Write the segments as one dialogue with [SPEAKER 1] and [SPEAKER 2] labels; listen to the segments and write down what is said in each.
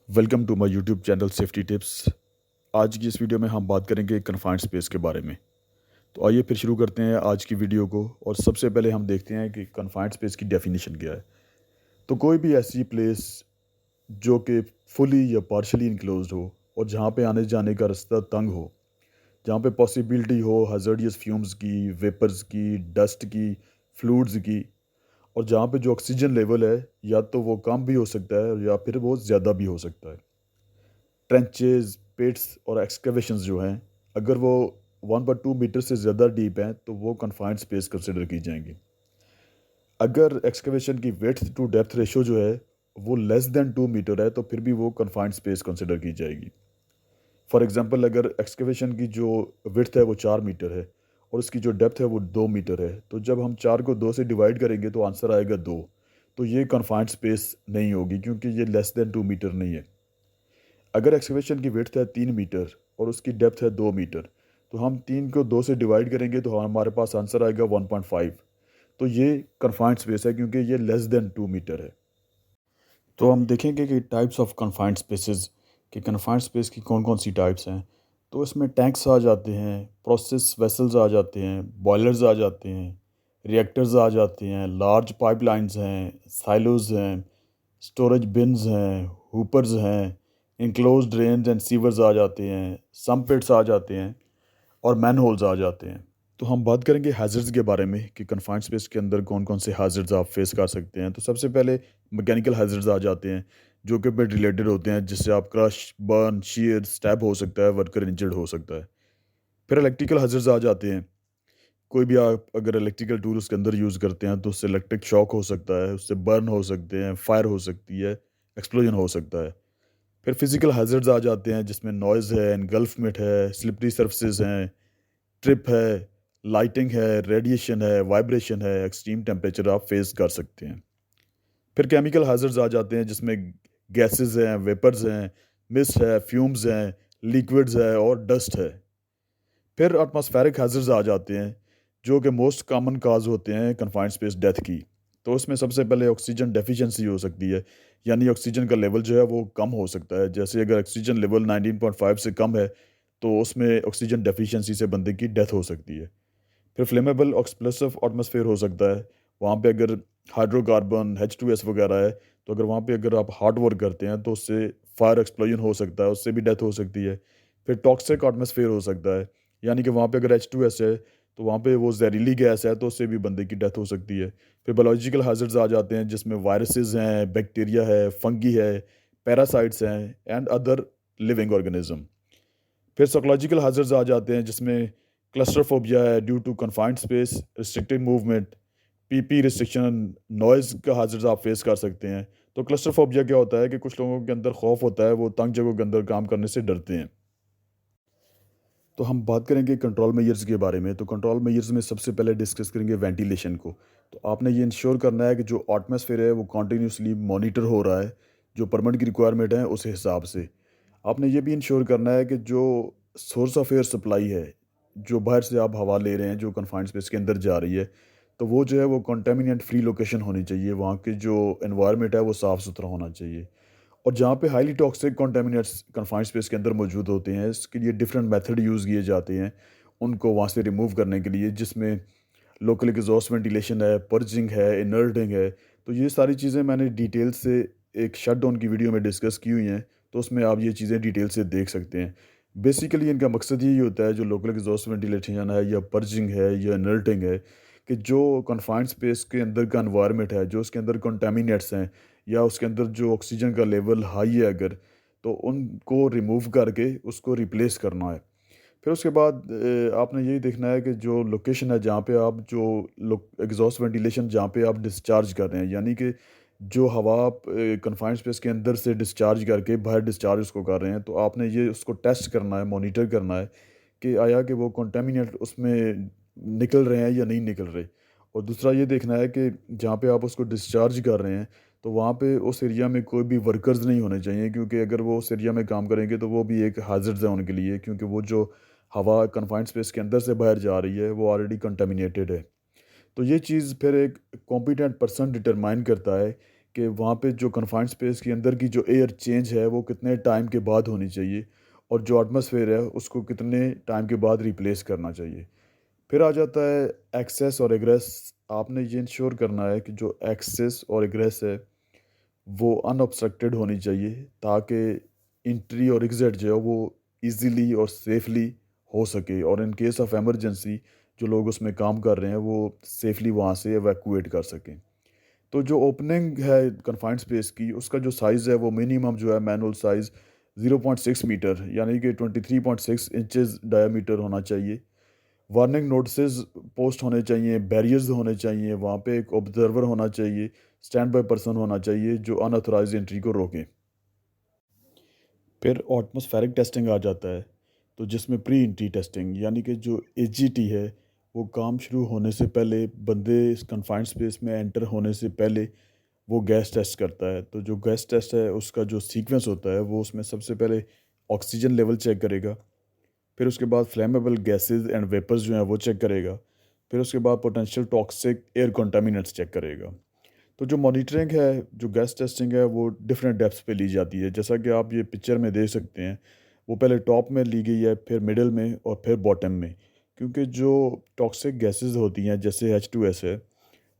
[SPEAKER 1] Welcome to my YouTube channel safety tips. आज की इस वीडियो में हम बात करेंगे कन्फाइंड स्पेस के बारे में। तो आइए फिर शुरू करते हैं आज की वीडियो को। और सबसे पहले हम देखते हैं कि कन्फाइंड स्पेस की डेफिनेशन क्या है। तो कोई भी ऐसी प्लेस जो कि फुली या पार्शली इनक्लोज्ड हो और जहाँ पे आने जाने का रास्ता तंग हो, जहाँ पे पॉसिबिलिटी हो हज़ार्डियस फ्यूम्स की, वेपर्स की, डस्ट की, फ्लूइड्स की, और जहाँ पे जो ऑक्सीजन लेवल है या तो वो कम भी हो सकता है या फिर वो ज़्यादा भी हो सकता है। ट्रेंचेज, पिट्स और एक्सकेवेशंस जो हैं, अगर वो 1.2 मीटर से ज़्यादा डीप हैं तो वो कन्फाइंड स्पेस कंसिडर की जाएंगी। अगर एक्सकेवेशन की विड्थ टू डेप्थ रेशो जो है वो लेस देन 2 मीटर है तो फिर भी वो कन्फाइंड स्पेस कंसिडर की जाएगी। फॉर एग्जांपल, अगर एक्सकेवेशन की जो विड्थ है वो 4 मीटर है और उसकी जो डेप्थ है वो 2 मीटर है, तो जब हम 4 को 2 से डिवाइड करेंगे तो आंसर आएगा 2। तो ये कन्फाइंड स्पेस नहीं होगी क्योंकि ये लेस देन 2 मीटर नहीं है। अगर एक्सकेवेशन की विड्थ है 3 मीटर और उसकी डेप्थ है 2 मीटर, तो हम 3 को 2 से डिवाइड करेंगे तो हमारे पास आंसर आएगा 1.5। तो ये कन्फाइंड स्पेस है क्योंकि ये लेस देन 2 मीटर है। तो हम देखेंगे कि टाइप्स ऑफ कन्फाइंड स्पेसेस, कि कन्फाइंड स्पेस की कौन कौन सी टाइप्स हैं। तो इसमें टैंक्स आ जाते हैं, प्रोसेस वेसल्स आ जाते हैं, बॉयलर्स आ जाते हैं, रिएक्टर्स आ जाते हैं, लार्ज पाइपलाइंस हैं, साइलोज हैं, स्टोरेज बिन्स हैं, हुपर्स हैं, इनक्लोज ड्रेन्स एंड सीवर्स आ जाते हैं, सम्प पिट्स आ जाते हैं और मैन होल्स आ जाते हैं। तो हम बात करेंगे हैज़र्ड्स के बारे में कि कन्फाइंड स्पेस के अंदर कौन कौन से हैज़र्ड्स आप फेस कर सकते हैं। तो सबसे पहले मैकेनिकल हैज़र्ड्स आ जाते हैं जो कि बेड रिलेटेड होते हैं, जिससे आप क्रश, बर्न, शीयर, स्टैब हो सकता है, वर्कर इंजर्ड हो सकता है। फिर इलेक्ट्रिकल हैज़र्ड्स आ जाते हैं। कोई भी आप अगर इलेक्ट्रिकल टूल उसके अंदर यूज़ करते हैं तो उससे इलेक्ट्रिक शॉक हो सकता है, उससे बर्न हो सकते हैं, फायर हो सकती है, एक्सप्लोजन हो सकता है। फिर फिजिकल हैज़र्ड्स आ जाते हैं जिसमें नॉइज़ है, एनगल्फमेंट है, स्लिपरी सर्फेसेज हैं, ट्रिप है, लाइटिंग है, रेडिएशन है, वाइब्रेशन है, एक्सट्रीम टेम्परेचर आप फेस कर सकते हैं। फिर केमिकल हैज़र्ड्स आ जाते हैं जिसमें गैसेस हैं, वेपर्स हैं, मिस्ट है, फ्यूम्स हैं, लिक्विड्स है और डस्ट है। फिर एटमॉस्फेरिक हैज़र्ड्स आ जाते हैं जो कि मोस्ट कॉमन काज होते हैं कन्फाइंड स्पेस डेथ की। तो उसमें सबसे पहले ऑक्सीजन डेफिशिएंसी हो सकती है, यानी ऑक्सीजन का लेवल जो है वो कम हो सकता है। जैसे अगर ऑक्सीजन लेवल 19.5 से कम है तो उसमें ऑक्सीजन डेफिशिएंसी से बंदे की डेथ हो सकती है। फिर फ्लेमेबल एक्सप्लोसिव एटमॉस्फेयर हो सकता है। वहाँ पे अगर हाइड्रोकार्बन, H2S वगैरह है, तो अगर वहाँ पे अगर आप हार्ड वर्क करते हैं तो उससे फायर एक्सप्लोजन हो सकता है, उससे भी डेथ हो सकती है। फिर टॉक्सिक एटमॉस्फेयर हो सकता है, यानी कि वहाँ पे अगर H2S है तो वहाँ पे वो जहरीली गैस है तो उससे भी बंदे की डेथ हो सकती है। फिर बायोलॉजिकल हैज़र्ड्स आ जाते हैं जिसमें वायरसेस हैं, बैक्टीरिया है, फंगी है, पैरासाइट्स हैं एंड अदर लिविंग ऑर्गेनिज्म। फिर साइकोलॉजिकल हैज़र्ड्स आ जाते हैं जिसमें क्लस्टरफोबिया है due to confined space, restricted movement, PP restriction, noise का हैज़र्ड्स आप फेस कर सकते हैं। तो क्लस्टरफोबिया क्या होता है कि कुछ लोगों के अंदर खौफ होता है, वो तंग जगहों के अंदर काम करने से डरते हैं। तो हम बात करेंगे कंट्रोल मेजर्स के बारे में। तो कंट्रोल मेजर्स में सबसे पहले डिस्कस करेंगे वेंटिलेशन को। तो आपने ये इंश्योर करना है कि जो एटमॉस्फेयर है वो कंटिन्यूसली मॉनिटर हो रहा है, जो परमिट की रिक्वायरमेंट है उस हिसाब से। आपने ये भी इंश्योर करना है कि जो सोर्स ऑफ एयर सप्लाई है, जो बाहर से आप हवा ले रहे हैं, जो कन्फाइंड स्पेस के अंदर जा रही है, तो वो जो है वो कंटेमिनेंट फ्री लोकेशन होनी चाहिए। वहाँ की जो एनवायरनमेंट है वो साफ़ सुथरा होना चाहिए। और जहाँ पे highly toxic contaminants confined space के अंदर मौजूद होते हैं, इसके लिए डिफरेंट मेथड यूज़ किए जाते हैं उनको वहाँ से रिमूव करने के लिए, जिसमें लोकल एग्जॉस्ट वेंटिलेशन है, पर्जिंग है, इनर्टिंग है। तो ये सारी चीज़ें मैंने डिटेल से एक शट डाउन की वीडियो में डिस्कस की हुई हैं, तो उसमें आप ये चीज़ें डिटेल से देख सकते हैं। बेसिकली इनका मकसद यही होता है, जो लोकल एग्जॉस्ट वेंटिलेशन है या पर्जिंग है या इनर्टिंग है, कि जो कन्फाइंड स्पेस के अंदर का एनवायरनमेंट है, जो उसके अंदर कंटामिनेट्स हैं या उसके अंदर जो ऑक्सीजन का लेवल हाई है अगर, तो उनको रिमूव करके उसको रिप्लेस करना है। फिर उसके बाद आपने यही देखना है कि जो लोकेशन है जहाँ पे आप जो एग्जॉस्ट वेंटिलेशन जहाँ पे आप डिस्चार्ज कर रहे हैं, यानी कि जो हवा आप कन्फाइंड स्पेस के अंदर से डिस्चार्ज करके बाहर डिस्चार्ज उसको कर रहे हैं, तो आपने ये उसको टेस्ट करना है, मॉनिटर करना है कि आया कि वो कंटेमिनेट उसमें निकल रहे हैं या नहीं निकल रहे। और दूसरा ये देखना है कि जहाँ पे आप उसको डिस्चार्ज कर रहे हैं तो वहाँ पे उस एरिया में कोई भी वर्कर्स नहीं होने चाहिए, क्योंकि अगर वो उस एरिया में काम करेंगे तो वो भी एक हाजिर है उनके लिए, क्योंकि वो जो हवा कन्फाइंड स्पेस के अंदर से बाहर जा रही है वो ऑलरेडी कंटामिनेटेड है। तो ये चीज़ फिर एक कॉम्पिटेंट पर्सन डिटरमाइन करता है कि वहाँ पे जो कन्फाइंड स्पेस के अंदर की जो एयर चेंज है वो कितने टाइम के बाद होनी चाहिए, और जो एटमॉस्फेयर है उसको कितने टाइम के बाद रिप्लेस करना चाहिए। फिर आ जाता है एक्सेस और एग्रेस। आपने ये इंश्योर करना है कि जो एक्सेस और एग्रेस है वो अनऑब्स्ट्रक्टेड होनी चाहिए, ताकि इंट्री और एग्ज़िट जो है वो इजीली और सेफली हो सके, और इन केस ऑफ इमरजेंसी जो लोग उसमें काम कर रहे हैं वो सेफली वहाँ से एवैक्यूएट कर सकें। तो जो ओपनिंग है कन्फाइंड स्पेस की, उसका जो साइज़ है वो मिनिमम जो है मैनुअल साइज़ 0.6 मीटर यानी कि 23.6 इंचज़ डायामीटर होना चाहिए। वार्निंग नोटिसेस पोस्ट होने चाहिए, बैरियर्स होने चाहिए, वहाँ पे एक ऑब्जर्वर होना चाहिए, स्टैंड बाय पर्सन होना चाहिए जो अनऑथराइज एंट्री को रोके। फिर एटमॉस्फेरिक टेस्टिंग आ जाता है, तो जिसमें प्री एंट्री टेस्टिंग यानी कि जो एजीटी है वो काम शुरू होने से पहले, बंदे इस कन्फाइंड स्पेस में एंटर होने से पहले वो गैस टेस्ट करता है। तो जो गैस टेस्ट है उसका जो सीक्वेंस होता है वो उसमें सबसे पहले ऑक्सीजन लेवल चेक करेगा, फिर उसके बाद फ्लेमेबल गैसेस एंड वेपर्स जो हैं वो चेक करेगा, फिर उसके बाद potential toxic air contaminants check करेगा। तो जो मॉनिटरिंग है, जो गैस टेस्टिंग है, वो डिफरेंट डेप्थ्स पे ली जाती है, जैसा कि आप ये पिक्चर में देख सकते हैं। वो पहले टॉप में ली गई है, फिर मिडल में और फिर बॉटम में, क्योंकि जो टॉक्सिक गैसेस होती हैं जैसे H2S है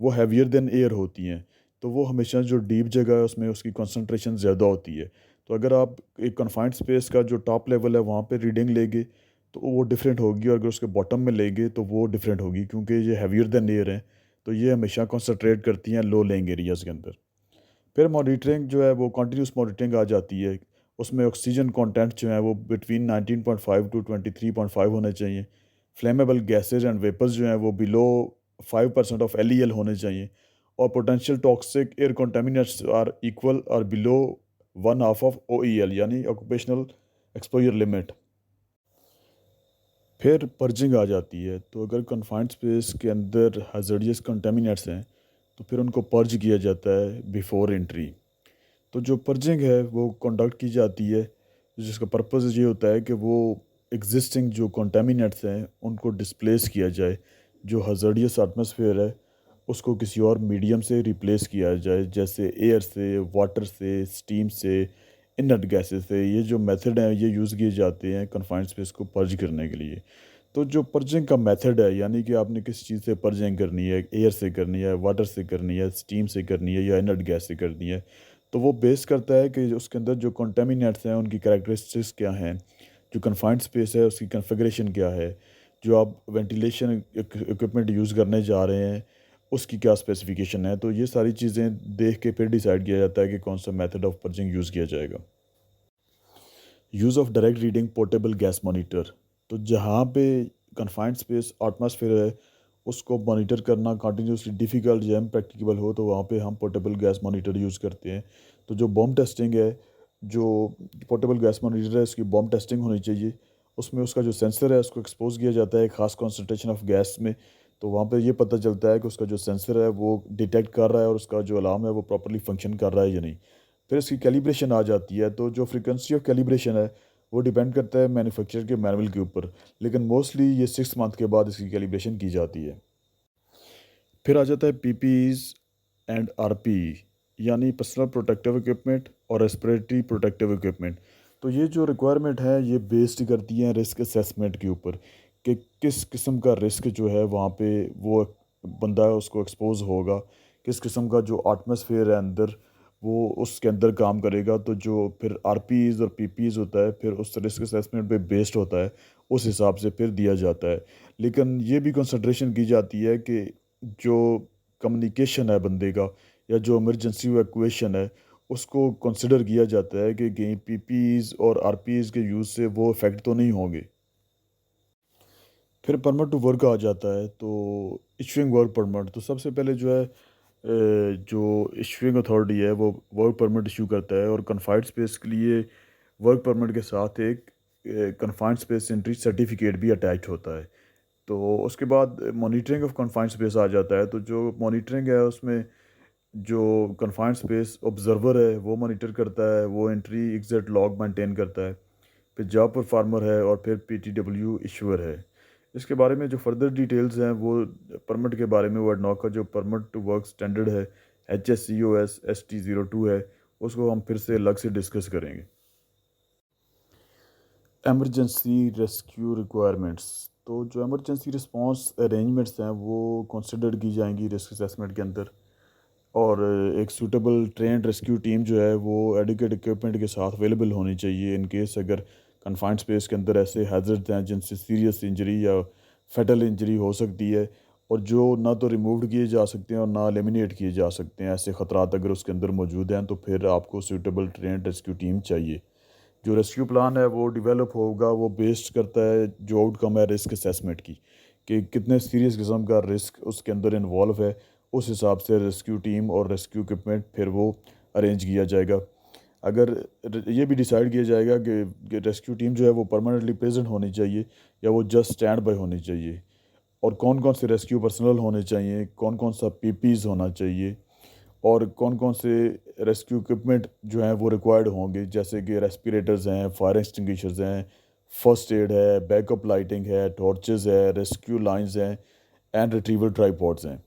[SPEAKER 1] वो हैवियर देन एयर होती हैं। तो वो हमेशा जो डीप जगह है उसमें उसकी कंसंट्रेशन ज़्यादा होती है। तो अगर आप एक कन्फाइंड स्पेस का जो टॉप लेवल है वहाँ पे रीडिंग लेंगे तो वो डिफरेंट होगी, और अगर उसके बॉटम में लेंगे तो वो डिफरेंट होगी, क्योंकि ये हैवियर देन एयर है। तो ये हमेशा कंसंट्रेट करती हैं लो लेइंग एरियाज़ के अंदर। फिर मॉनिटरिंग जो है वो कंटिन्यूस मॉनिटरिंग आ जाती है। उसमें ऑक्सीजन कंटेंट जो है वो बिटवीन 19.5 टू 23.5 होने चाहिए। फ्लेमेबल गैसेज एंड वेपर्स जो हैं वो बिलो 5% ऑफ LEL होने चाहिए, और potential toxic air contaminants are equal और बिलो 1/2 ऑफ OEL यानी ऑक्यूपेशनल एक्सपोजर लिमिट। फिर पर्जिंग आ जाती है। तो अगर कन्फाइंड स्पेस के अंदर hazardous कंटामिनेंट्स हैं तो फिर उनको पर्ज किया जाता है बिफोर एंट्री। तो जो पर्जिंग है वो कंडक्ट की जाती है, जिसका पर्पज़ ये होता है कि वो एग्जिस्टिंग जो कंटामिनेंट्स हैं उनको डिस्प्लेस किया जाए। जो हज़ार्डियस एटमॉस्फेयर है उसको किसी और मीडियम से रिप्लेस किया जाए, जैसे एयर से, वाटर से, स्टीम से, इनर्ट गैसेस से। ये जो मेथड हैं ये यूज़ किए जाते हैं कन्फाइंड स्पेस को पर्ज करने के लिए। तो जो पर्जिंग का मेथड है, यानी कि आपने किस चीज़ से पर्जिंग करनी है, एयर से करनी है, वाटर से करनी है, स्टीम से करनी है या इनर्ट गैस से करनी है, तो वो बेस करता है कि उसके अंदर जो कंटेमिनेंट्स हैं उनकी कैरेक्टरिस्टिक्स क्या हैं, जो कन्फाइंड स्पेस है उसकी कन्फिग्रेशन क्या है, जो आप वेंटिलेशन इक्विपमेंट यूज़ करने जा रहे हैं उसकी क्या स्पेसिफिकेशन है। तो ये सारी चीज़ें देख के फिर डिसाइड किया जाता है कि कौन सा मेथड ऑफ पर्जिंग यूज़ किया जाएगा। Use of direct reading portable gas monitor. तो जहाँ पे कन्फाइंड स्पेस एटमॉस्फेयर है उसको मॉनिटर करना कंटिन्यूसली डिफ़िकल्ट या इम्प्रैक्टिकेबल हो तो वहाँ पे हम पोर्टेबल गैस मॉनिटर यूज़ करते हैं। तो जो बॉम्ब टेस्टिंग है, जो पोर्टेबल गैस मॉनिटर है उसकी बॉम्ब टेस्टिंग होनी चाहिए। उसमें उसका जो सेंसर है उसको एक्सपोज किया जाता है ख़ास कॉन्सेंट्रेशन ऑफ गैस में। तो वहाँ पे ये पता चलता है कि उसका जो सेंसर है वो डिटेक्ट कर रहा है और उसका जो अलार्म है वो प्रॉपर्ली फंक्शन कर रहा है या नहीं। फिर इसकी कैलिब्रेशन आ जाती है। तो जो फ्रीक्वेंसी ऑफ कैलिब्रेशन है वो डिपेंड करता है मैन्युफैक्चरर के मैनुअल के ऊपर, लेकिन मोस्टली ये 6 मंथ के बाद इसकी कैलिब्रेशन की जाती है। फिर आ जाता है PPEs एंड RPE, यानी पर्सनल प्रोटेक्टिव इक्विपमेंट और रेस्पिरेटरी प्रोटेक्टिव इक्विपमेंट। तो ये जो रिक्वायरमेंट है ये बेस्ड करती हैं रिस्क असेसमेंट के ऊपर, कि किस किस्म का रिस्क जो है वहाँ पे वो बंदा है उसको एक्सपोज होगा, किस किस्म का जो एटमॉस्फेयर है अंदर वो उसके अंदर काम करेगा। तो जो फिर RPEs और PPEs होता है फिर उस रिस्क असेसमेंट पे बेस्ड होता है, उस हिसाब से फिर दिया जाता है। लेकिन ये भी कंसिड्रेशन की जाती है कि जो कम्युनिकेशन है बंदे का या जो इमरजेंसी इवैक्यूएशन है उसको कंसिडर किया जाता है कि कहीं PPEs और RPEs के यूज़ से वो इफ़ेक्ट तो नहीं होंगे। फिर परमिट टू वर्क आ जाता है। तो इशूइंग वर्क परमिट, तो सबसे पहले जो है जो इशूइंग अथॉरिटी है वो वर्क परमिट इशू करता है, और कन्फाइंड स्पेस के लिए वर्क परमिट के साथ एक कन्फाइंड स्पेस एंट्री सर्टिफिकेट भी अटैच होता है। तो उसके बाद मॉनिटरिंग ऑफ कन्फाइंड स्पेस आ जाता है। तो जो मॉनिटरिंग है उसमें जो कन्फाइंड स्पेस ऑब्जर्वर है वो मॉनिटर करता है, वो एंट्री एग्जिट लॉग मेंटेन करता है। फिर जॉब परफार्मर है और फिर PTW इशूअर है। इसके बारे में जो फर्दर डिटेल्स हैं वो परमिट के बारे में, वो एडनॉक का जो परमिट टू वर्क स्टैंडर्ड है HSCOS ST02 है, उसको हम फिर से अलग से डिस्कस करेंगे। एमरजेंसी रेस्क्यू रिक्वायरमेंट्स, तो जो एमरजेंसी रिस्पांस अरेंजमेंट्स हैं वो कंसिडर की जाएंगी रिस्क असेसमेंट के अंदर। और एक सूटेबल ट्रेंड रेस्क्यू टीम जो है वो एडिक्वेट इक्विपमेंट के साथ अवेलेबल होनी चाहिए इन केस अगर कन्फाइंड स्पेस के अंदर ऐसे हैजर्ड्स हैं जिनसे सीरियस इंजरी या फेटल इंजरी हो सकती है, और जो ना तो रिमूव किए जा सकते हैं और ना एलिमिनेट किए जा सकते हैं। ऐसे ख़तरात अगर उसके अंदर मौजूद हैं तो फिर आपको सूटेबल ट्रेंड रेस्क्यू टीम चाहिए। जो रेस्क्यू प्लान है वो डेवलप होगा, वो बेस्ड करता है जो आउटकम है रिस्क असेसमेंट की, कि कितने सीरियस किस्म का रिस्क उसके अंदर इन्वॉल्व है। उस हिसाब से रेस्क्यू टीम और रेस्क्यू इक्विपमेंट फिर वो अरेंज किया जाएगा। अगर ये भी डिसाइड किया जाएगा कि रेस्क्यू टीम जो है वो परमानेंटली प्रेजेंट होनी चाहिए या वो जस्ट स्टैंड बाय होनी चाहिए, और कौन कौन से रेस्क्यू पर्सनल होने चाहिए, कौन कौन सा पीपीज़ होना चाहिए, और कौन कौन से रेस्क्यू इक्विपमेंट जो हैं वो रिक्वायर्ड होंगे, जैसे कि रेस्पिरेटर्स हैं, फायर एक्सटिंग्विशर्स हैं, फर्स्ट एड है, बैकअप लाइटिंग है, टॉर्चेस है, रेस्क्यू लाइंस हैं एंड रिट्रीवल ट्राइपॉड्स हैं।